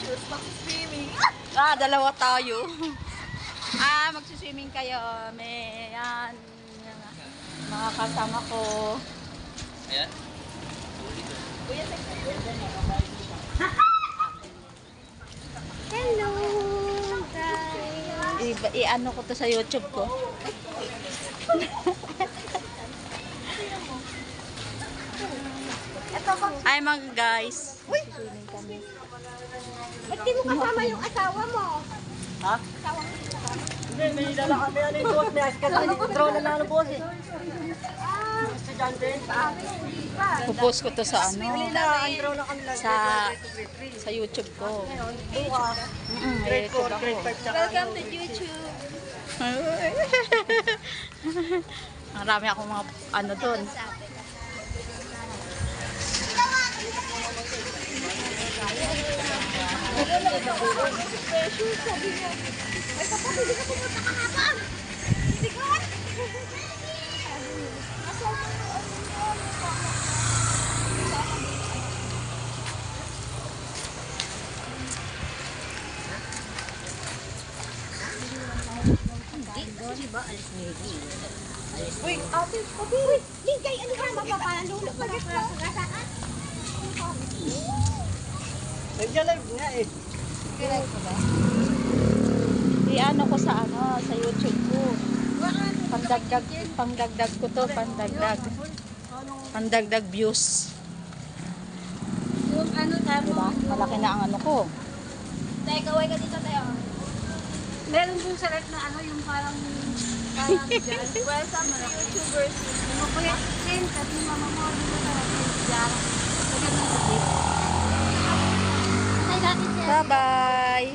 Swimming. Dalawa tayo. Magsiswimming kayo. May, yan. Mga kasama ko. Ayan. Hello, guys. I-ano ko to sa YouTube ko. Hi mga guys. Magsiswimming kami. Ba't di mo kasama yung asawa mo? Ha? Hindi, may dala kami. Ano yung boss? May ice kasi control na lang boss eh. Estudyante. Pupost ko to sa ano. Control na kami lang. Sa YouTube ko. Grade 4, grade 5 tsaka. Welcome to YouTube. Marami akong mga ano doon. Ay, kapatid, di ka pumunta kahapon. Hindi ko. Uy, ate, papi. Lingkay, ano ka? Mapapalulog pa ka sa gasaan. Nag-live nga eh. I-ano ko sa ano, sa YouTube ko. Pangdagdag ko to, pandagdag views. Yung ano tayo Diba? Malaki na ang ano ko. Tayo, kaway ka dito tayo. Meron dun sa na ano, yung parang dyan. Welcome to YouTubers. Ano ko yan? Sin, sabi ni mama mo, dito sa dyan. Sabi mo sa dito. Ay, dati siya. Bye-bye!